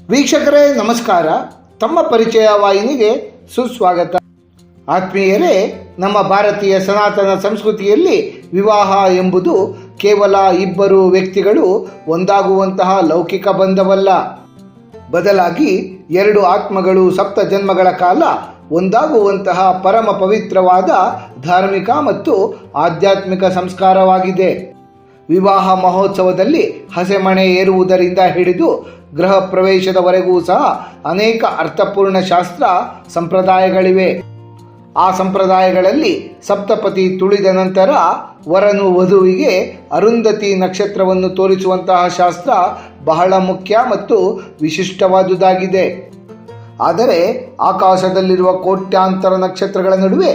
ವೀಕ್ಷಕರೇ ನಮಸ್ಕಾರ. ತಮ್ಮ ಪರಿಚಯ ವಾಹಿನಿಗೆ ಸುಸ್ವಾಗತ. ಆತ್ಮೀಯರೇ, ನಮ್ಮ ಭಾರತೀಯ ಸನಾತನ ಸಂಸ್ಕೃತಿಯಲ್ಲಿ ವಿವಾಹ ಎಂಬುದು ಕೇವಲ ಇಬ್ಬರು ವ್ಯಕ್ತಿಗಳು ಒಂದಾಗುವಂತಹ ಲೌಕಿಕ ಬಂಧವಲ್ಲ. ಬದಲಾಗಿ ಎರಡು ಆತ್ಮಗಳು ಸಪ್ತ ಜನ್ಮಗಳ ಕಾಲ ಒಂದಾಗುವಂತಹ ಪರಮ ಪವಿತ್ರವಾದ ಧಾರ್ಮಿಕ ಮತ್ತು ಆಧ್ಯಾತ್ಮಿಕ ಸಂಸ್ಕಾರವಾಗಿದೆ. ವಿವಾಹ ಮಹೋತ್ಸವದಲ್ಲಿ ಹಸೆಮಣೆ ಏರುವುದರಿಂದ ಹಿಡಿದು ಗೃಹ ಪ್ರವೇಶದವರೆಗೂ ಸಹ ಅನೇಕ ಅರ್ಥಪೂರ್ಣ ಶಾಸ್ತ್ರ ಸಂಪ್ರದಾಯಗಳಿವೆ. ಆ ಸಂಪ್ರದಾಯಗಳಲ್ಲಿ ಸಪ್ತಪದಿ ತುಳಿದ ನಂತರ ವರನು ವಧುವಿಗೆ ಅರುಂಧತಿ ನಕ್ಷತ್ರವನ್ನು ತೋರಿಸುವಂತಹ ಶಾಸ್ತ್ರ ಬಹಳ ಮುಖ್ಯ ಮತ್ತು ವಿಶಿಷ್ಟವಾದುದಾಗಿದೆ. ಆದರೆ ಆಕಾಶದಲ್ಲಿರುವ ಕೋಟ್ಯಾಂತರ ನಕ್ಷತ್ರಗಳ ನಡುವೆ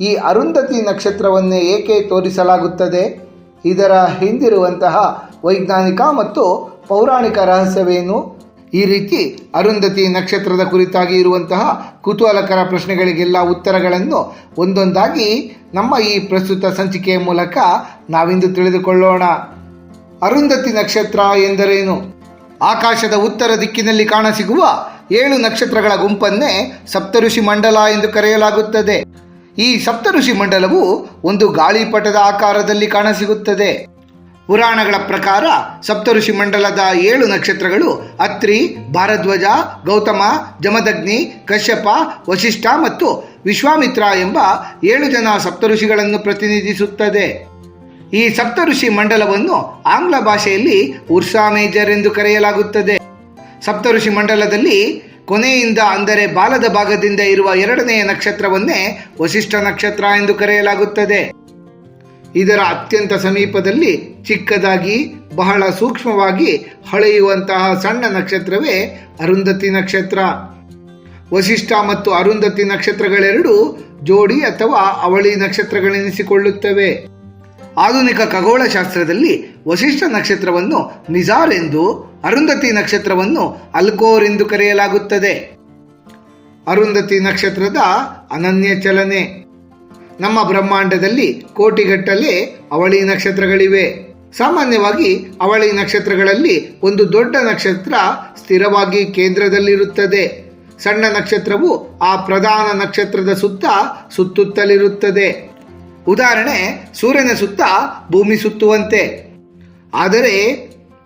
ಈ ಅರುಂಧತಿ ನಕ್ಷತ್ರವನ್ನೇ ಏಕೆ ತೋರಿಸಲಾಗುತ್ತದೆ? ಇದರ ಹಿಂದಿರುವಂತಹ ವೈಜ್ಞಾನಿಕ ಮತ್ತು ಪೌರಾಣಿಕ ರಹಸ್ಯವೇನು? ಈ ರೀತಿ ಅರುಂಧತಿ ನಕ್ಷತ್ರದ ಕುರಿತಾಗಿ ಇರುವಂತಹ ಕುತೂಹಲಕರ ಪ್ರಶ್ನೆಗಳಿಗೆಲ್ಲ ಉತ್ತರಗಳನ್ನು ಒಂದೊಂದಾಗಿ ನಮ್ಮ ಈ ಪ್ರಸ್ತುತ ಸಂಚಿಕೆಯ ಮೂಲಕ ನಾವಿಂದು ತಿಳಿದುಕೊಳ್ಳೋಣ. ಅರುಂಧತಿ ನಕ್ಷತ್ರ ಎಂದರೇನು? ಆಕಾಶದ ಉತ್ತರ ದಿಕ್ಕಿನಲ್ಲಿ ಕಾಣಸಿಗುವ 7 ನಕ್ಷತ್ರಗಳ ಗುಂಪನ್ನೇ ಸಪ್ತಋಷಿ ಮಂಡಲ ಎಂದು ಕರೆಯಲಾಗುತ್ತದೆ. ಈ ಸಪ್ತಋಷಿ ಮಂಡಲವು ಒಂದು ಗಾಳಿಪಟದ ಆಕಾರದಲ್ಲಿ ಕಾಣಸಿಗುತ್ತದೆ. ಪುರಾಣಗಳ ಪ್ರಕಾರ ಸಪ್ತಋಷಿ ಮಂಡಲದ 7 ನಕ್ಷತ್ರಗಳು ಅತ್ರಿ, ಭಾರದ್ವಾಜ, ಗೌತಮ, ಜಮದಗ್ನಿ, ಕಶ್ಯಪ, ವಶಿಷ್ಠ ಮತ್ತು ವಿಶ್ವಾಮಿತ್ರ ಎಂಬ 7 ಜನ ಸಪ್ತಋಷಿಗಳನ್ನು ಪ್ರತಿನಿಧಿಸುತ್ತದೆ. ಈ ಸಪ್ತಋಷಿ ಮಂಡಲವನ್ನು ಆಂಗ್ಲ ಭಾಷೆಯಲ್ಲಿ ಉರ್ಸಾ ಮೇಜರ್ ಎಂದು ಕರೆಯಲಾಗುತ್ತದೆ. ಸಪ್ತಋಷಿ ಮಂಡಲದಲ್ಲಿ ಕೊನೆಯಿಂದ ಅಂದರೆ ಬಾಲದ ಭಾಗದಿಂದ ಇರುವ 2ನೆಯ ನಕ್ಷತ್ರವನ್ನೇ ವಶಿಷ್ಠ ನಕ್ಷತ್ರ ಎಂದು ಕರೆಯಲಾಗುತ್ತದೆ. ಇದರ ಅತ್ಯಂತ ಸಮೀಪದಲ್ಲಿ ಚಿಕ್ಕದಾಗಿ ಬಹಳ ಸೂಕ್ಷ್ಮವಾಗಿ ಹೊಳೆಯುವಂತಹ ಸಣ್ಣ ನಕ್ಷತ್ರವೇ ಅರುಂಧತಿ ನಕ್ಷತ್ರ. ವಶಿಷ್ಠ ಮತ್ತು ಅರುಂಧತಿ ನಕ್ಷತ್ರಗಳೆರಡು ಜೋಡಿ ಅಥವಾ ಅವಳಿ ನಕ್ಷತ್ರಗಳೆನಿಸಿಕೊಳ್ಳುತ್ತವೆ. ಆಧುನಿಕ ಖಗೋಳಶಾಸ್ತ್ರದಲ್ಲಿ ವಶಿಷ್ಠ ನಕ್ಷತ್ರವನ್ನು ಮಿಜಾರ್ ಎಂದು, ಅರುಂಧತಿ ನಕ್ಷತ್ರವನ್ನು ಅಲ್ಕೋರ್ ಎಂದು ಕರೆಯಲಾಗುತ್ತದೆ. ಅರುಂಧತಿ ನಕ್ಷತ್ರದ ಅನನ್ಯ ಚಲನೆ. ನಮ್ಮ ಬ್ರಹ್ಮಾಂಡದಲ್ಲಿ ಕೋಟಿಗಟ್ಟಲೆ ಅವಳಿ ನಕ್ಷತ್ರಗಳಿವೆ. ಸಾಮಾನ್ಯವಾಗಿ ಅವಳಿ ನಕ್ಷತ್ರಗಳಲ್ಲಿ ಒಂದು ದೊಡ್ಡ ನಕ್ಷತ್ರ ಸ್ಥಿರವಾಗಿ ಕೇಂದ್ರದಲ್ಲಿರುತ್ತದೆ. ಸಣ್ಣ ನಕ್ಷತ್ರವು ಆ ಪ್ರಧಾನ ನಕ್ಷತ್ರದ ಸುತ್ತ ಸುತ್ತುತ್ತಲಿರುತ್ತದೆ. ಉದಾಹರಣೆ, ಸೂರ್ಯನ ಸುತ್ತ ಭೂಮಿ ಸುತ್ತುವಂತೆ. ಆದರೆ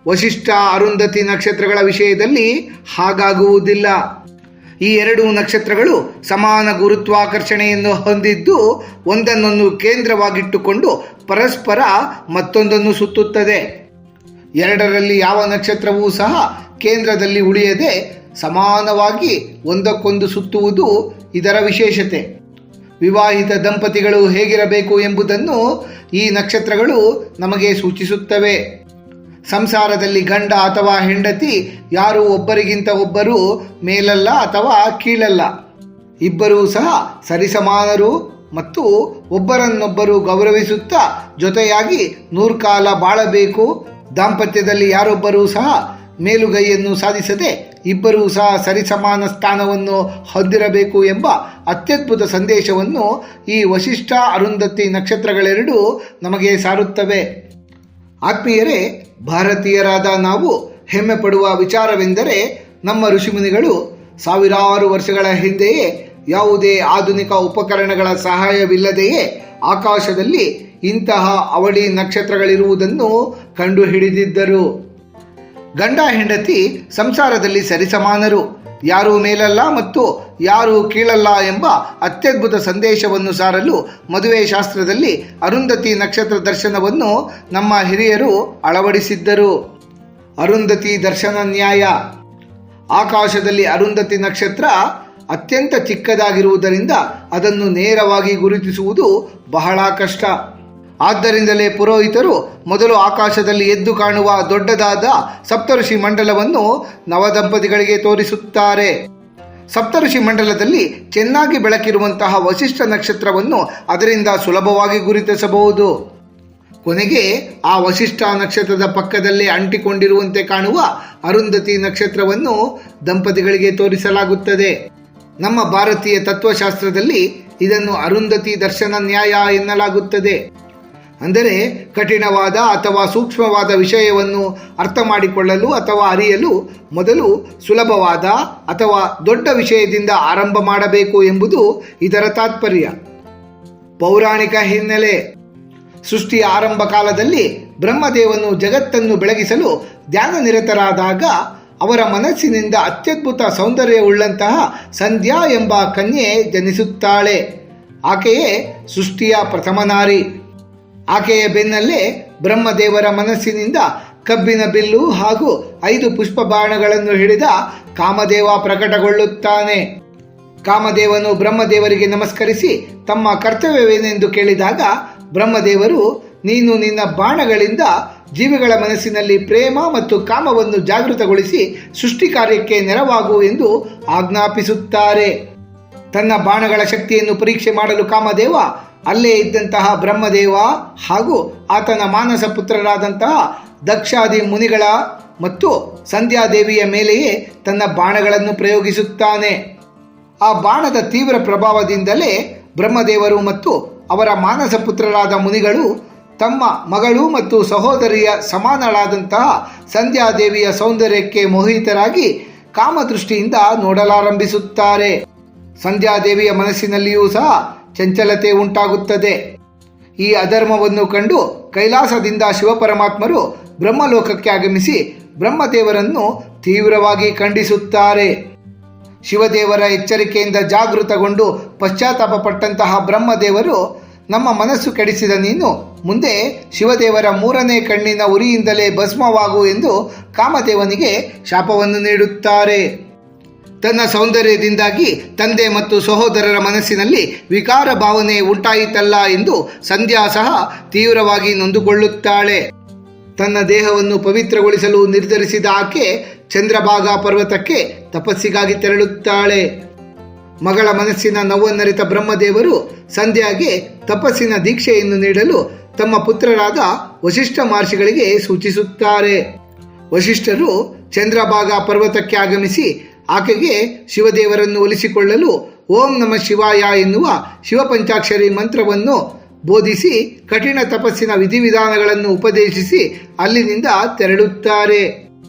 ವಶಿಷ್ಠ ಅರುಂಧತಿ ನಕ್ಷತ್ರಗಳ ವಿಷಯದಲ್ಲಿ ಹಾಗಾಗುವುದಿಲ್ಲ. ಈ 2 ನಕ್ಷತ್ರಗಳು ಸಮಾನ ಗುರುತ್ವಾಕರ್ಷಣೆಯನ್ನು ಹೊಂದಿದ್ದು ಒಂದನ್ನೊಂದು ಕೇಂದ್ರವಾಗಿಟ್ಟುಕೊಂಡು ಪರಸ್ಪರ ಮತ್ತೊಂದನ್ನು ಸುತ್ತುತ್ತದೆ. ಎರಡರಲ್ಲಿ ಯಾವ ನಕ್ಷತ್ರವೂ ಸಹ ಕೇಂದ್ರದಲ್ಲಿ ಉಳಿಯದೆ ಸಮಾನವಾಗಿ ಒಂದಕ್ಕೊಂದು ಸುತ್ತುವುದು ಇದರ ವಿಶೇಷತೆ. ವಿವಾಹಿತ ದಂಪತಿಗಳು ಹೇಗಿರಬೇಕು ಎಂಬುದನ್ನು ಈ ನಕ್ಷತ್ರಗಳು ನಮಗೆ ಸೂಚಿಸುತ್ತವೆ. ಸಂಸಾರದಲ್ಲಿ ಗಂಡ ಅಥವಾ ಹೆಂಡತಿ ಯಾರು ಒಬ್ಬರಿಗಿಂತ ಒಬ್ಬರು ಮೇಲಲ್ಲ ಅಥವಾ ಕೀಳಲ್ಲ. ಇಬ್ಬರೂ ಸಹ ಸರಿಸಮಾನರು ಮತ್ತು ಒಬ್ಬರನ್ನೊಬ್ಬರು ಗೌರವಿಸುತ್ತಾ ಜೊತೆಯಾಗಿ 100 ಕಾಲ ಬಾಳಬೇಕು. ದಾಂಪತ್ಯದಲ್ಲಿ ಯಾರೊಬ್ಬರೂ ಸಹ ಮೇಲುಗೈಯನ್ನು ಸಾಧಿಸದೆ ಇಬ್ಬರೂ ಸಹ ಸರಿಸಮಾನ ಸ್ಥಾನವನ್ನು ಹೊಂದಿರಬೇಕು ಎಂಬ ಅತ್ಯದ್ಭುತ ಸಂದೇಶವನ್ನು ಈ ವಶಿಷ್ಠ ಅರುಂಧತಿ ನಕ್ಷತ್ರಗಳೆರಡೂ ನಮಗೆ ಸಾರುತ್ತವೆ. ಆತ್ಮೀಯರೇ, ಭಾರತೀಯರಾದ ನಾವು ಹೆಮ್ಮೆ ಪಡುವ ವಿಚಾರವೆಂದರೆ ನಮ್ಮ ಋಷಿಮುನಿಗಳು ಸಾವಿರಾರು ವರ್ಷಗಳ ಹಿಂದೆಯೇ ಯಾವುದೇ ಆಧುನಿಕ ಉಪಕರಣಗಳ ಸಹಾಯವಿಲ್ಲದೆಯೇ ಆಕಾಶದಲ್ಲಿ ಇಂತಹ ಅವಳಿ ನಕ್ಷತ್ರಗಳಿರುವುದನ್ನು ಕಂಡುಹಿಡಿದಿದ್ದರು. ಗಂಡ ಹೆಂಡತಿ ಸಂಸಾರದಲ್ಲಿ ಸರಿಸಮಾನರು, ಯಾರೂ ಮೇಲಲ್ಲ ಮತ್ತು ಯಾರೂ ಕೀಳಲ್ಲ ಎಂಬ ಅತ್ಯದ್ಭುತ ಸಂದೇಶವನ್ನು ಸಾರಲು ಮದುವೆ ಶಾಸ್ತ್ರದಲ್ಲಿ ಅರುಂಧತಿ ನಕ್ಷತ್ರ ದರ್ಶನವನ್ನು ನಮ್ಮ ಹಿರಿಯರು ಅಳವಡಿಸಿದ್ದರು. ಅರುಂಧತಿ ದರ್ಶನ ನ್ಯಾಯ. ಆಕಾಶದಲ್ಲಿ ಅರುಂಧತಿ ನಕ್ಷತ್ರ ಅತ್ಯಂತ ಚಿಕ್ಕದಾಗಿರುವುದರಿಂದ ಅದನ್ನು ನೇರವಾಗಿ ಗುರುತಿಸುವುದು ಬಹಳ ಕಷ್ಟ. ಆದ್ದರಿಂದಲೇ ಪುರೋಹಿತರು ಮೊದಲು ಆಕಾಶದಲ್ಲಿ ಎದ್ದು ಕಾಣುವ ದೊಡ್ಡದಾದ ಸಪ್ತಋಷಿ ಮಂಡಲವನ್ನು ನವದಂಪತಿಗಳಿಗೆ ತೋರಿಸುತ್ತಾರೆ. ಸಪ್ತಋಷಿ ಮಂಡಲದಲ್ಲಿ ಚೆನ್ನಾಗಿ ಬೆಳಕಿರುವಂತಹ ವಶಿಷ್ಠ ನಕ್ಷತ್ರವನ್ನು ಅದರಿಂದ ಸುಲಭವಾಗಿ ಗುರುತಿಸಬಹುದು. ಕೊನೆಗೆ ಆ ವಶಿಷ್ಠ ನಕ್ಷತ್ರದ ಪಕ್ಕದಲ್ಲೇ ಅಂಟಿಕೊಂಡಿರುವಂತೆ ಕಾಣುವ ಅರುಂಧತಿ ನಕ್ಷತ್ರವನ್ನು ದಂಪತಿಗಳಿಗೆ ತೋರಿಸಲಾಗುತ್ತದೆ. ನಮ್ಮ ಭಾರತೀಯ ತತ್ವಶಾಸ್ತ್ರದಲ್ಲಿ ಇದನ್ನು ಅರುಂಧತಿ ದರ್ಶನ ನ್ಯಾಯ ಎನ್ನಲಾಗುತ್ತದೆ. ಅಂದರೆ ಕಠಿಣವಾದ ಅಥವಾ ಸೂಕ್ಷ್ಮವಾದ ವಿಷಯವನ್ನು ಅರ್ಥ ಮಾಡಿಕೊಳ್ಳಲು ಅಥವಾ ಅರಿಯಲು ಮೊದಲು ಸುಲಭವಾದ ಅಥವಾ ದೊಡ್ಡ ವಿಷಯದಿಂದ ಆರಂಭ ಮಾಡಬೇಕು ಎಂಬುದು ಇದರ ತಾತ್ಪರ್ಯ. ಪೌರಾಣಿಕ ಹಿನ್ನೆಲೆ. ಸೃಷ್ಟಿಯ ಆರಂಭ ಕಾಲದಲ್ಲಿ ಬ್ರಹ್ಮದೇವನು ಜಗತ್ತನ್ನು ಬೆಳಗಿಸಲು ಧ್ಯಾನ ನಿರತರಾದಾಗ ಅವರ ಮನಸ್ಸಿನಿಂದ ಅತ್ಯದ್ಭುತ ಸೌಂದರ್ಯವುಳ್ಳಂತಹ ಸಂಧ್ಯಾ ಎಂಬ ಕನ್ಯೆ ಜನಿಸುತ್ತಾಳೆ. ಆಕೆಯೇ ಸೃಷ್ಟಿಯ ಪ್ರಥಮ ನಾರಿ. ಆಕೆಯ ಬೆನ್ನಲ್ಲೇ ಬ್ರಹ್ಮದೇವರ ಮನಸ್ಸಿನಿಂದ ಕಬ್ಬಿನ ಬಿಲ್ಲು ಹಾಗೂ 5 ಪುಷ್ಪ ಬಾಣಗಳನ್ನು ಹಿಡಿದ ಕಾಮದೇವ ಪ್ರಕಟಗೊಳ್ಳುತ್ತಾನೆ. ಕಾಮದೇವನು ಬ್ರಹ್ಮದೇವರಿಗೆ ನಮಸ್ಕರಿಸಿ ತಮ್ಮ ಕರ್ತವ್ಯವೇನೆಂದು ಕೇಳಿದಾಗ ಬ್ರಹ್ಮದೇವರು, ನೀನು ನಿನ್ನ ಬಾಣಗಳಿಂದ ಜೀವಿಗಳ ಮನಸ್ಸಿನಲ್ಲಿ ಪ್ರೇಮ ಮತ್ತು ಕಾಮವನ್ನು ಜಾಗೃತಗೊಳಿಸಿ ಸೃಷ್ಟಿ ಕಾರ್ಯಕ್ಕೆ ನೆರವಾಗು ಎಂದು ಆಜ್ಞಾಪಿಸುತ್ತಾರೆ. ತನ್ನ ಬಾಣಗಳ ಶಕ್ತಿಯನ್ನು ಪರೀಕ್ಷೆ ಮಾಡಲು ಕಾಮದೇವ ಅಲ್ಲೇ ಇದ್ದಂತಹ ಬ್ರಹ್ಮದೇವ ಹಾಗೂ ಆತನ ಮಾನಸ ಪುತ್ರರಾದಂತಹ ದಕ್ಷಾದಿ ಮುನಿಗಳ ಮತ್ತು ಸಂಧ್ಯಾದೇವಿಯ ಮೇಲೆಯೇ ತನ್ನ ಬಾಣಗಳನ್ನು ಪ್ರಯೋಗಿಸುತ್ತಾನೆ. ಆ ಬಾಣದ ತೀವ್ರ ಪ್ರಭಾವದಿಂದಲೇ ಬ್ರಹ್ಮದೇವರು ಮತ್ತು ಅವರ ಮಾನಸ ಪುತ್ರರಾದ ಮುನಿಗಳು ತಮ್ಮ ಮಗಳು ಮತ್ತು ಸಹೋದರಿಯ ಸಮಾನಳಾದಂತಹ ಸಂಧ್ಯಾದೇವಿಯ ಸೌಂದರ್ಯಕ್ಕೆ ಮೋಹಿತರಾಗಿ ಕಾಮದೃಷ್ಟಿಯಿಂದ ನೋಡಲಾರಂಭಿಸುತ್ತಾರೆ. ಸಂಧ್ಯಾದೇವಿಯ ಮನಸ್ಸಿನಲ್ಲಿಯೂ ಸಹ ಚಂಚಲತೆ ಉಂಟಾಗುತ್ತದೆ. ಈ ಅಧರ್ಮವನ್ನು ಕಂಡು ಕೈಲಾಸದಿಂದ ಶಿವಪರಮಾತ್ಮರು ಬ್ರಹ್ಮಲೋಕಕ್ಕೆ ಆಗಮಿಸಿ ಬ್ರಹ್ಮದೇವರನ್ನು ತೀವ್ರವಾಗಿ ಖಂಡಿಸುತ್ತಾರೆ. ಶಿವದೇವರ ಎಚ್ಚರಿಕೆಯಿಂದ ಜಾಗೃತಗೊಂಡು ಪಶ್ಚಾತ್ತಾಪ ಪಟ್ಟಂತಹ ಬ್ರಹ್ಮದೇವರು, ನಮ್ಮ ಮನಸ್ಸು ಕೆಡಿಸಿದ ನೀನು ಮುಂದೆ ಶಿವದೇವರ 3ನೇ ಕಣ್ಣಿನ ಉರಿಯಿಂದಲೇ ಭಸ್ಮವಾಗು ಎಂದು ಕಾಮದೇವನಿಗೆ ಶಾಪವನ್ನು ನೀಡುತ್ತಾರೆ. ತನ್ನ ಸೌಂದರ್ಯದಿಂದಾಗಿ ತಂದೆ ಮತ್ತು ಸಹೋದರರ ಮನಸ್ಸಿನಲ್ಲಿ ವಿಕಾರ ಭಾವನೆ ಉಂಟಾಯಿತಲ್ಲ ಎಂದು ಸಂಧ್ಯಾ ಸಹ ತೀವ್ರವಾಗಿ ನೊಂದುಕೊಳ್ಳುತ್ತಾಳೆ. ತನ್ನ ದೇಹವನ್ನು ಪವಿತ್ರಗೊಳಿಸಲು ನಿರ್ಧರಿಸಿದ ಆಕೆ ಚಂದ್ರಭಾಗ ಪರ್ವತಕ್ಕೆ ತಪಸ್ಸಿಗಾಗಿ ತೆರಳುತ್ತಾಳೆ. ಮಗಳ ಮನಸ್ಸಿನ ನೋವನ್ನರಿತ ಬ್ರಹ್ಮದೇವರು ಸಂಧ್ಯಾಗೆ ತಪಸ್ಸಿನ ದೀಕ್ಷೆಯನ್ನು ನೀಡಲು ತಮ್ಮ ಪುತ್ರರಾದ ವಸಿಷ್ಠ ಮಹರ್ಷಿಗಳಿಗೆ ಸೂಚಿಸುತ್ತಾರೆ. ವಸಿಷ್ಠರು ಚಂದ್ರಭಾಗ ಪರ್ವತಕ್ಕೆ ಆಗಮಿಸಿ ಆಕೆಗೆ ಶಿವದೇವರನ್ನು ಒಲಿಸಿಕೊಳ್ಳಲು ಓಂ ನಮಃ ಶಿವಾಯ ಎನ್ನುವ ಶಿವಪಂಚಾಕ್ಷರಿ ಮಂತ್ರವನ್ನು ಬೋಧಿಸಿ ಕಠಿಣ ತಪಸ್ಸಿನ ವಿಧಿವಿಧಾನಗಳನ್ನು ಉಪದೇಶಿಸಿ ಅಲ್ಲಿನಿಂದ ತೆರಳುತ್ತಾರೆ.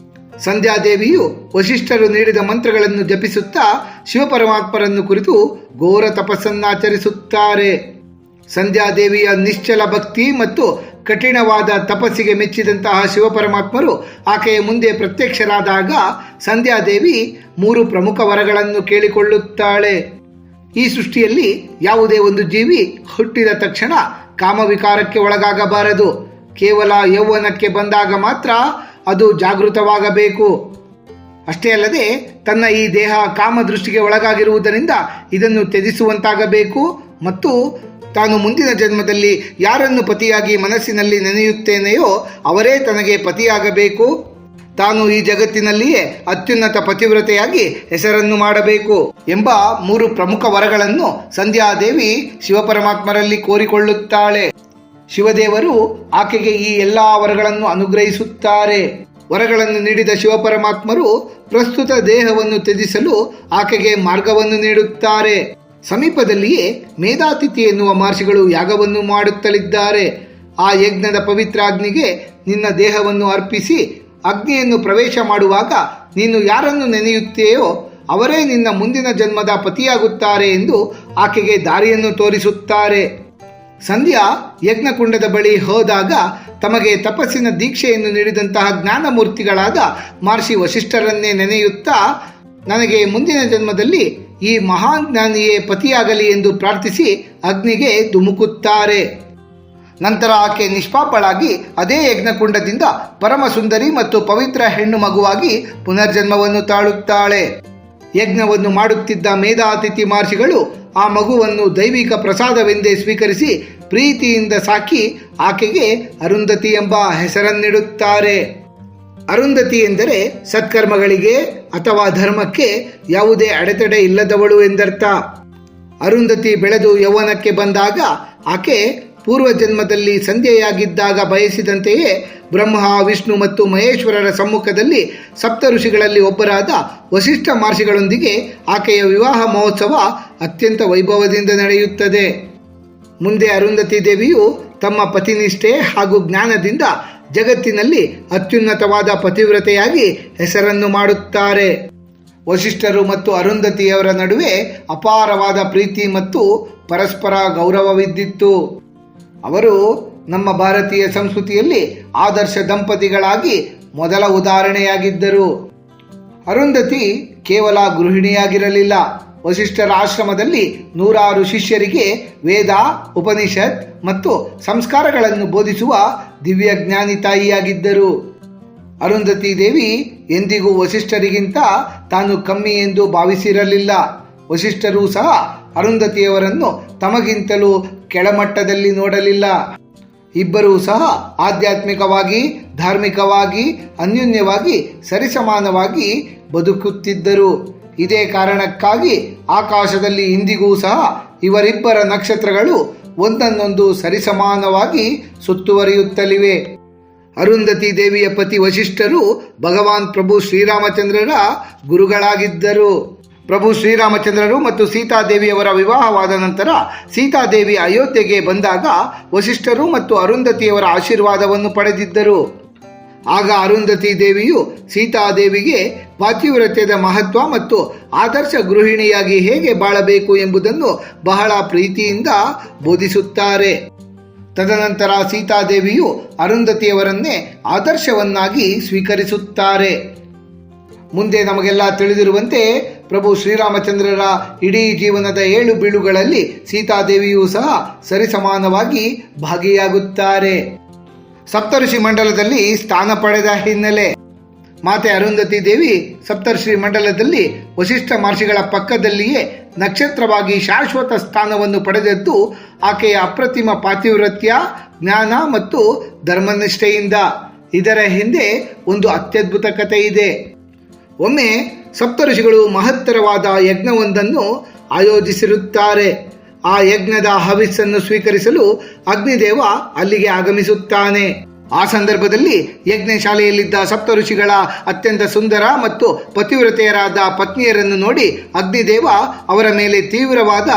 ಸಂಧ್ಯಾದೇವಿಯು ವಸಿಷ್ಠರು ನೀಡಿದ ಮಂತ್ರಗಳನ್ನು ಜಪಿಸುತ್ತಾ ಶಿವಪರಮಾತ್ಮರನ್ನು ಕುರಿತು ಘೋರ ತಪಸ್ಸನ್ನಾಚರಿಸುತ್ತಾರೆ. ಸಂಧ್ಯಾದೇವಿಯ ನಿಶ್ಚಲ ಭಕ್ತಿ ಮತ್ತು ಕಠಿಣವಾದ ತಪಸ್ಸಿಗೆ ಮೆಚ್ಚಿದಂತಹ ಶಿವಪರಮಾತ್ಮರು ಆಕೆಯ ಮುಂದೆ ಪ್ರತ್ಯಕ್ಷರಾದಾಗ ಸಂಧ್ಯಾದೇವಿ 3 ಪ್ರಮುಖ ವರಗಳನ್ನು ಕೇಳಿಕೊಳ್ಳುತ್ತಾಳೆ. ಈ ಸೃಷ್ಟಿಯಲ್ಲಿ ಯಾವುದೇ ಒಂದು ಜೀವಿ ಹುಟ್ಟಿದ ತಕ್ಷಣ ಕಾಮವಿಕಾರಕ್ಕೆ ಒಳಗಾಗಬಾರದು. ಕೇವಲ ಯೌವನಕ್ಕೆ ಬಂದಾಗ ಮಾತ್ರ ಅದು ಜಾಗೃತವಾಗಬೇಕು. ಅಷ್ಟೇ ಅಲ್ಲದೆ ತನ್ನ ಈ ದೇಹ ಕಾಮದೃಷ್ಟಿಗೆ ಒಳಗಾಗಿರುವುದರಿಂದ ಇದನ್ನು ತ್ಯಜಿಸುವಂತಾಗಬೇಕು ಮತ್ತು ತಾನು ಮುಂದಿನ ಜನ್ಮದಲ್ಲಿ ಯಾರನ್ನು ಪತಿಯಾಗಿ ಮನಸ್ಸಿನಲ್ಲಿ ನೆನೆಯುತ್ತೇನೆಯೋ ಅವರೇ ತನಗೆ ಪತಿಯಾಗಬೇಕು. ತಾನು ಈ ಜಗತ್ತಿನಲ್ಲಿಯೇ ಅತ್ಯುನ್ನತ ಪತಿವ್ರತೆಯಾಗಿ ಹೆಸರನ್ನು ಮಾಡಬೇಕು ಎಂಬ 3 ಪ್ರಮುಖ ವರಗಳನ್ನು ಸಂಧ್ಯಾದೇವಿ ಶಿವಪರಮಾತ್ಮರಲ್ಲಿ ಕೋರಿಕೊಳ್ಳುತ್ತಾಳೆ. ಶಿವದೇವರು ಆಕೆಗೆ ಈ ಎಲ್ಲ ವರಗಳನ್ನು ಅನುಗ್ರಹಿಸುತ್ತಾರೆ. ವರಗಳನ್ನು ನೀಡಿದ ಶಿವಪರಮಾತ್ಮರು ಪ್ರಸ್ತುತ ದೇಹವನ್ನು ತ್ಯಜಿಸಲು ಆಕೆಗೆ ಮಾರ್ಗವನ್ನು ನೀಡುತ್ತಾರೆ. ಸಮೀಪದಲ್ಲಿಯೇ ಮೇಧಾತಿಥಿ ಎನ್ನುವ ಮಹರ್ಷಿಗಳು ಯಾಗವನ್ನು ಮಾಡುತ್ತಲಿದ್ದಾರೆ. ಆ ಯಜ್ಞದ ಪವಿತ್ರ ಅಗ್ನಿಗೆ ನಿನ್ನ ದೇಹವನ್ನು ಅರ್ಪಿಸಿ ಅಗ್ನಿಯನ್ನು ಪ್ರವೇಶ ಮಾಡುವಾಗ ನೀನು ಯಾರನ್ನು ನೆನೆಯುತ್ತೆಯೋ ಅವರೇ ನಿನ್ನ ಮುಂದಿನ ಜನ್ಮದ ಪತಿಯಾಗುತ್ತಾರೆ ಎಂದು ಆಕೆಗೆ ದಾರಿಯನ್ನು ತೋರಿಸುತ್ತಾರೆ. ಸಂಧ್ಯಾ ಯಜ್ಞಕುಂಡದ ಬಳಿ ಹೋದಾಗ ತಮಗೆ ತಪಸ್ಸಿನ ದೀಕ್ಷೆಯನ್ನು ನೀಡಿದಂತಹ ಜ್ಞಾನಮೂರ್ತಿಗಳಾದ ಮಹರ್ಷಿ ವಸಿಷ್ಠರನ್ನೇ ನೆನೆಯುತ್ತಾ ನನಗೆ ಮುಂದಿನ ಜನ್ಮದಲ್ಲಿ ಈ ಮಹಾನ್ ಜ್ಞಾನಿಯೇ ಪತಿಯಾಗಲಿ ಎಂದು ಪ್ರಾರ್ಥಿಸಿ ಅಗ್ನಿಗೆ ಧುಮುಕುತ್ತಾರೆ. ನಂತರ ಆಕೆ ನಿಷ್ಪಾಪಳಾಗಿ ಅದೇ ಯಜ್ಞಕುಂಡದಿಂದ ಪರಮ ಸುಂದರಿ ಮತ್ತು ಪವಿತ್ರ ಹೆಣ್ಣು ಮಗುವಾಗಿ ಪುನರ್ಜನ್ಮವನ್ನು ತಾಳುತ್ತಾಳೆ. ಯಜ್ಞವನ್ನು ಮಾಡುತ್ತಿದ್ದ ಮೇಧಾತಿಥಿ ಮಹರ್ಷಿಗಳು ಆ ಮಗುವನ್ನು ದೈವಿಕ ಪ್ರಸಾದವೆಂದೇ ಸ್ವೀಕರಿಸಿ ಪ್ರೀತಿಯಿಂದ ಸಾಕಿ ಆಕೆಗೆ ಅರುಂಧತಿ ಎಂಬ ಹೆಸರನ್ನಿಡುತ್ತಾರೆ. ಅರುಂಧತಿ ಎಂದರೆ ಸತ್ಕರ್ಮಗಳಿಗೆ ಅಥವಾ ಧರ್ಮಕ್ಕೆ ಯಾವುದೇ ಅಡೆತಡೆ ಇಲ್ಲದವಳು ಎಂದರ್ಥ. ಅರುಂಧತಿ ಬೆಳೆದು ಯೌವನಕ್ಕೆ ಬಂದಾಗ ಆಕೆ ಪೂರ್ವಜನ್ಮದಲ್ಲಿ ಸಂಧ್ಯೆಯಾಗಿದ್ದಾಗ ಬಯಸಿದಂತೆಯೇ ಬ್ರಹ್ಮ, ವಿಷ್ಣು ಮತ್ತು ಮಹೇಶ್ವರರ ಸಮ್ಮುಖದಲ್ಲಿ ಸಪ್ತ ಋಷಿಗಳಲ್ಲಿ ಒಬ್ಬರಾದ ವಸಿಷ್ಠ ಮಹರ್ಷಿಗಳೊಂದಿಗೆ ಆಕೆಯ ವಿವಾಹ ಮಹೋತ್ಸವ ಅತ್ಯಂತ ವೈಭವದಿಂದ ನಡೆಯುತ್ತದೆ. ಮುಂದೆ ಅರುಂಧತಿ ದೇವಿಯು ತಮ್ಮ ಪತಿನಿಷ್ಠೆ ಹಾಗೂ ಜ್ಞಾನದಿಂದ ಜಗತ್ತಿನಲ್ಲಿ ಅತ್ಯುನ್ನತವಾದ ಪತಿವ್ರತೆಯಾಗಿ ಹೆಸರನ್ನು ಮಾಡುತ್ತಾರೆ. ವಸಿಷ್ಠರು ಮತ್ತು ಅರುಂಧತಿಯವರ ನಡುವೆ ಅಪಾರವಾದ ಪ್ರೀತಿ ಮತ್ತು ಪರಸ್ಪರ ಗೌರವವಿದ್ದಿತ್ತು. ಅವರು ನಮ್ಮ ಭಾರತೀಯ ಸಂಸ್ಕೃತಿಯಲ್ಲಿ ಆದರ್ಶ ದಂಪತಿಗಳಾಗಿ ಮೊದಲ ಉದಾಹರಣೆಯಾಗಿದ್ದರು. ಅರುಂಧತಿ ಕೇವಲ ಗೃಹಿಣಿಯಾಗಿರಲಿಲ್ಲ. ವಸಿಷ್ಠರ ಆಶ್ರಮದಲ್ಲಿ ನೂರಾರು ಶಿಷ್ಯರಿಗೆ ವೇದ, ಉಪನಿಷತ್ ಮತ್ತು ಸಂಸ್ಕಾರಗಳನ್ನು ಬೋಧಿಸುವ ದಿವ್ಯ ಜ್ಞಾನಿ ತಾಯಿಯಾಗಿದ್ದರು. ಅರುಂಧತಿ ದೇವಿ ಎಂದಿಗೂ ವಸಿಷ್ಠರಿಗಿಂತ ತಾನು ಕಮ್ಮಿ ಎಂದು ಭಾವಿಸಿರಲಿಲ್ಲ. ವಸಿಷ್ಠರೂ ಸಹ ಅರುಂಧತಿಯವರನ್ನು ತಮಗಿಂತಲೂ ಕೆಳಮಟ್ಟದಲ್ಲಿ ನೋಡಲಿಲ್ಲ. ಇಬ್ಬರೂ ಸಹ ಆಧ್ಯಾತ್ಮಿಕವಾಗಿ, ಧಾರ್ಮಿಕವಾಗಿ, ಅನ್ಯೋನ್ಯವಾಗಿ ಸರಿಸಮಾನವಾಗಿ ಬದುಕುತ್ತಿದ್ದರು. ಇದೇ ಕಾರಣಕ್ಕಾಗಿ ಆಕಾಶದಲ್ಲಿ ಇಂದಿಗೂ ಸಹ ಇವರಿಬ್ಬರ ನಕ್ಷತ್ರಗಳು ಒಂದನ್ನೊಂದು ಸರಿಸಮಾನವಾಗಿ ಸುತ್ತುವರಿಯುತ್ತಲಿವೆ. ಅರುಂಧತಿ ದೇವಿಯ ಪತಿ ವಸಿಷ್ಠರು ಭಗವಾನ್ ಪ್ರಭು ಶ್ರೀರಾಮಚಂದ್ರರ ಗುರುಗಳಾಗಿದ್ದರು. ಪ್ರಭು ಶ್ರೀರಾಮಚಂದ್ರರು ಮತ್ತು ಸೀತಾದೇವಿಯವರ ವಿವಾಹವಾದ ನಂತರ ಸೀತಾದೇವಿ ಅಯೋಧ್ಯೆಗೆ ಬಂದಾಗ ವಸಿಷ್ಠರು ಮತ್ತು ಅರುಂಧತಿಯವರ ಆಶೀರ್ವಾದವನ್ನು ಪಡೆದಿದ್ದರು. ಆಗ ಅರುಂಧತಿ ದೇವಿಯು ಸೀತಾದೇವಿಗೆ ಪಾತಿವ್ರತ್ಯದ ಮಹತ್ವ ಮತ್ತು ಆದರ್ಶ ಗೃಹಿಣಿಯಾಗಿ ಹೇಗೆ ಬಾಳಬೇಕು ಎಂಬುದನ್ನು ಬಹಳ ಪ್ರೀತಿಯಿಂದ ಬೋಧಿಸುತ್ತಾರೆ. ತದನಂತರ ಸೀತಾದೇವಿಯು ಅರುಂಧತಿಯವರನ್ನೇ ಆದರ್ಶವನ್ನಾಗಿ ಸ್ವೀಕರಿಸುತ್ತಾರೆ. ಮುಂದೆ ನಮಗೆಲ್ಲ ತಿಳಿದಿರುವಂತೆ ಪ್ರಭು ಶ್ರೀರಾಮಚಂದ್ರರ ಇಡೀ ಜೀವನದ 7 ಬೀಳುಗಳಲ್ಲಿ ಸೀತಾದೇವಿಯೂ ಸಹ ಸರಿಸಮಾನವಾಗಿ ಭಾಗಿಯಾಗುತ್ತಾರೆ. ಸಪ್ತಋಷಿ ಮಂಡಲದಲ್ಲಿ ಸ್ಥಾನ ಪಡೆದ ಹಿನ್ನೆಲೆ ಮಾತೆ ಅರುಂಧತಿ ದೇವಿ ಸಪ್ತರ್ಷಿ ಮಂಡಲದಲ್ಲಿ ವಸಿಷ್ಠ ಮಹರ್ಷಿಗಳ ಪಕ್ಕದಲ್ಲಿಯೇ ನಕ್ಷತ್ರವಾಗಿ ಶಾಶ್ವತ ಸ್ಥಾನವನ್ನು ಪಡೆದದ್ದು ಆಕೆಯ ಅಪ್ರತಿಮ ಪಾತಿವ್ರತ್ಯ, ಜ್ಞಾನ ಮತ್ತು ಧರ್ಮನಿಷ್ಠೆಯಿಂದ. ಇದರ ಹಿಂದೆ ಒಂದು ಅತ್ಯದ್ಭುತ ಕಥೆ ಇದೆ. ಒಮ್ಮೆ ಸಪ್ತಋಷಿಗಳು ಮಹತ್ತರವಾದ ಯಜ್ಞವೊಂದನ್ನು ಆಯೋಜಿಸಿರುತ್ತಾರೆ. ಆ ಯಜ್ಞದ ಹವಿಸ್ಸನ್ನು ಸ್ವೀಕರಿಸಲು ಅಗ್ನಿದೇವ ಅಲ್ಲಿಗೆ ಆಗಮಿಸುತ್ತಾನೆ. ಆ ಸಂದರ್ಭದಲ್ಲಿ ಯಜ್ಞಶಾಲೆಯಲ್ಲಿದ್ದ ಸಪ್ತಋಷಿಗಳ ಅತ್ಯಂತ ಸುಂದರ ಮತ್ತು ಪತಿವ್ರತೆಯರಾದ ಪತ್ನಿಯರನ್ನು ನೋಡಿ ಅಗ್ನಿದೇವ ಅವರ ಮೇಲೆ ತೀವ್ರವಾದ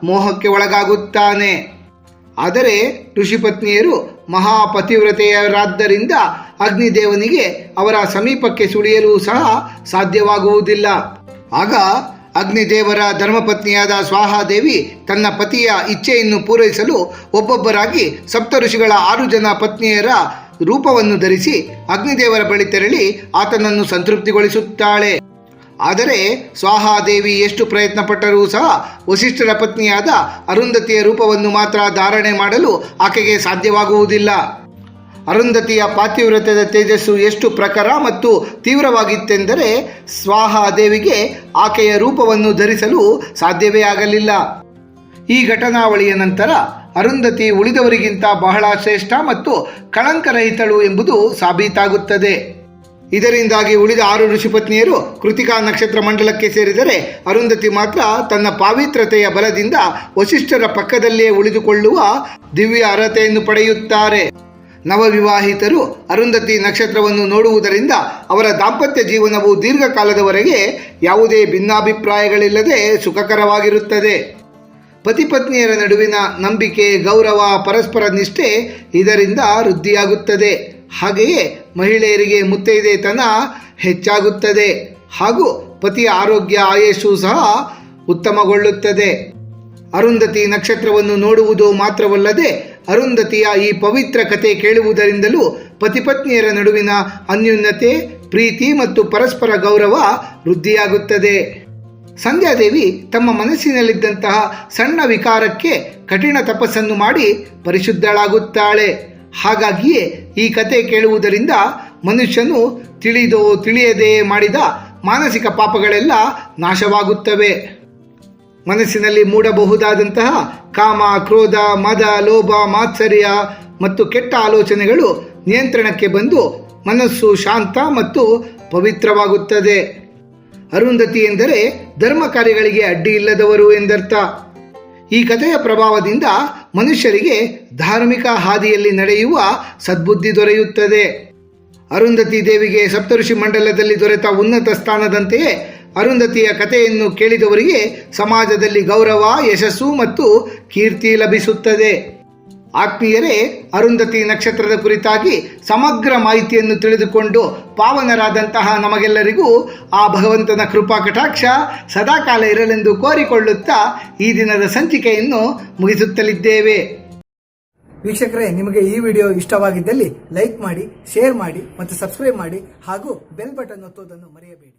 ಮೋಹಕ್ಕೆ ಒಳಗಾಗುತ್ತಾನೆ. ಆದರೆ ಋಷಿಪತ್ನಿಯರು ಮಹಾಪತಿವ್ರತೆಯರಾದ್ದರಿಂದ ಅಗ್ನಿದೇವನಿಗೆ ಅವರ ಸಮೀಪಕ್ಕೆ ಸುಳಿಯಲು ಸಹ ಸಾಧ್ಯವಾಗುವುದಿಲ್ಲ. ಆಗ ಅಗ್ನಿದೇವರ ಧರ್ಮಪತ್ನಿಯಾದ ಸ್ವಾಹಾದೇವಿ ತನ್ನ ಪತಿಯ ಇಚ್ಛೆಯನ್ನು ಪೂರೈಸಲು ಒಬ್ಬೊಬ್ಬರಾಗಿ ಸಪ್ತಋಷಿಗಳ 6 ಜನ ಪತ್ನಿಯರ ರೂಪವನ್ನು ಧರಿಸಿ ಅಗ್ನಿದೇವರ ಬಳಿ ತೆರಳಿ ಆತನನ್ನು ಸಂತೃಪ್ತಿಗೊಳಿಸುತ್ತಾಳೆ. ಆದರೆ ಸ್ವಾಹಾದೇವಿ ಎಷ್ಟು ಪ್ರಯತ್ನ ಪಟ್ಟರೂ ಸಹ ವಸಿಷ್ಠರ ಪತ್ನಿಯಾದ ಅರುಂಧತಿಯ ರೂಪವನ್ನು ಮಾತ್ರ ಧಾರಣೆ ಮಾಡಲು ಆಕೆಗೆ ಸಾಧ್ಯವಾಗುವುದಿಲ್ಲ. ಅರುಂಧತಿಯ ಪಾತಿವ್ರತ್ಯದ ತೇಜಸ್ಸು ಎಷ್ಟು ಪ್ರಖರ ಮತ್ತು ತೀವ್ರವಾಗಿತ್ತೆಂದರೆ ಸ್ವಾಹಾದೇವಿಗೆ ಆಕೆಯ ರೂಪವನ್ನು ಧರಿಸಲು ಸಾಧ್ಯವೇ ಆಗಲಿಲ್ಲ. ಈ ಘಟನಾವಳಿಯ ನಂತರ ಅರುಂಧತಿ ಉಳಿದವರಿಗಿಂತ ಬಹಳ ಶ್ರೇಷ್ಠ ಮತ್ತು ಕಳಂಕರಹಿತಳು ಎಂಬುದು ಸಾಬೀತಾಗುತ್ತದೆ. ಇದರಿಂದಾಗಿ ಉಳಿದ 6 ಋಷಿಪತ್ನಿಯರು ಕೃತಿಕಾ ನಕ್ಷತ್ರ ಮಂಡಲಕ್ಕೆ ಸೇರಿದರೆ ಅರುಂಧತಿ ಮಾತ್ರ ತನ್ನ ಪಾವಿತ್ರತೆಯ ಬಲದಿಂದ ವಸಿಷ್ಠರ ಪಕ್ಕದಲ್ಲಿಯೇ ಉಳಿದುಕೊಳ್ಳುವ ದಿವ್ಯ ಅರ್ಹತೆಯನ್ನು ಪಡೆಯುತ್ತಾರೆ. ನವವಿವಾಹಿತರು ಅರುಂಧತಿ ನಕ್ಷತ್ರವನ್ನು ನೋಡುವುದರಿಂದ ಅವರ ದಾಂಪತ್ಯ ಜೀವನವು ದೀರ್ಘಕಾಲದವರೆಗೆ ಯಾವುದೇ ಭಿನ್ನಾಭಿಪ್ರಾಯಗಳಿಲ್ಲದೆ ಸುಖಕರವಾಗಿರುತ್ತದೆ. ಪತಿಪತ್ನಿಯರ ನಡುವಿನ ನಂಬಿಕೆ, ಗೌರವ, ಪರಸ್ಪರ ನಿಷ್ಠೆ ಇದರಿಂದ ವೃದ್ಧಿಯಾಗುತ್ತದೆ. ಹಾಗೆಯೇ ಮಹಿಳೆಯರಿಗೆ ಮುತ್ತೈದೆತನ ಹೆಚ್ಚಾಗುತ್ತದೆ ಹಾಗೂ ಪತಿಯ ಆರೋಗ್ಯ, ಆಯಸ್ಸು ಸಹ ಉತ್ತಮಗೊಳ್ಳುತ್ತದೆ. ಅರುಂಧತಿ ನಕ್ಷತ್ರವನ್ನು ನೋಡುವುದು ಮಾತ್ರವಲ್ಲದೆ ಅರುಂಧತಿಯ ಈ ಪವಿತ್ರ ಕಥೆ ಕೇಳುವುದರಿಂದಲೂ ಪತಿಪತ್ನಿಯರ ನಡುವಿನ ಅನ್ಯೋನ್ಯತೆ, ಪ್ರೀತಿ ಮತ್ತು ಪರಸ್ಪರ ಗೌರವ ವೃದ್ಧಿಯಾಗುತ್ತದೆ. ಸಂಧ್ಯಾದೇವಿ ತಮ್ಮ ಮನಸ್ಸಿನಲ್ಲಿದ್ದಂತಹ ಸಣ್ಣ ವಿಕಾರಕ್ಕೆ ಕಠಿಣ ತಪಸ್ಸನ್ನು ಮಾಡಿ ಪರಿಶುದ್ಧಳಾಗುತ್ತಾಳೆ. ಹಾಗಾಗಿಯೇ ಈ ಕಥೆ ಕೇಳುವುದರಿಂದ ಮನುಷ್ಯನು ತಿಳಿದೋ ತಿಳಿಯದೇ ಮಾಡಿದ ಮಾನಸಿಕ ಪಾಪಗಳೆಲ್ಲ ನಾಶವಾಗುತ್ತವೆ. ಮನಸ್ಸಿನಲ್ಲಿ ಮೂಡಬಹುದಾದಂತಹ ಕಾಮ, ಕ್ರೋಧ, ಮದ, ಲೋಭ, ಮಾತ್ಸರ್ಯ ಮತ್ತು ಕೆಟ್ಟ ಆಲೋಚನೆಗಳು ನಿಯಂತ್ರಣಕ್ಕೆ ಬಂದು ಮನಸ್ಸು ಶಾಂತ ಮತ್ತು ಪವಿತ್ರವಾಗುತ್ತದೆ. ಅರುಂಧತಿ ಎಂದರೆ ಧರ್ಮ ಕಾರ್ಯಗಳಿಗೆ ಅಡ್ಡಿ ಇಲ್ಲದವರು ಎಂದರ್ಥ. ಈ ಕಥೆಯ ಪ್ರಭಾವದಿಂದ ಮನುಷ್ಯರಿಗೆ ಧಾರ್ಮಿಕ ಹಾದಿಯಲ್ಲಿ ನಡೆಯುವ ಸದ್ಬುದ್ಧಿ ದೊರೆಯುತ್ತದೆ. ಅರುಂಧತಿ ದೇವಿಗೆ ಸಪ್ತಋಷಿ ಮಂಡಲದಲ್ಲಿ ದೊರೆತ ಉನ್ನತ ಸ್ಥಾನದಂತೆಯೇ ಅರುಂಧತಿಯ ಕಥೆಯನ್ನು ಕೇಳಿದವರಿಗೆ ಸಮಾಜದಲ್ಲಿ ಗೌರವ, ಯಶಸ್ಸು ಮತ್ತು ಕೀರ್ತಿ ಲಭಿಸುತ್ತದೆ. ಆತ್ಮೀಯರೇ, ಅರುಂಧತಿ ನಕ್ಷತ್ರದ ಕುರಿತಾಗಿ ಸಮಗ್ರ ಮಾಹಿತಿಯನ್ನು ತಿಳಿದುಕೊಂಡು ಪಾವನರಾದಂತಹ ನಮಗೆಲ್ಲರಿಗೂ ಆ ಭಗವಂತನ ಕೃಪಾ ಕಟಾಕ್ಷ ಸದಾಕಾಲ ಇರಲೆಂದು ಕೋರಿಕೊಳ್ಳುತ್ತಾ ಈ ದಿನದ ಸಂಚಿಕೆಯನ್ನು ಮುಗಿಸುತ್ತಲಿದ್ದೇವೆ. ವೀಕ್ಷಕರೇ, ನಿಮಗೆ ಈ ವಿಡಿಯೋ ಇಷ್ಟವಾಗಿದ್ದಲ್ಲಿ ಲೈಕ್ ಮಾಡಿ, ಶೇರ್ ಮಾಡಿ ಮತ್ತು ಸಬ್ಸ್ಕ್ರೈಬ್ ಮಾಡಿ ಹಾಗೂ ಬೆಲ್ ಬಟನ್ ಒತ್ತುವುದನ್ನು ಮರೆಯಬೇಡಿ.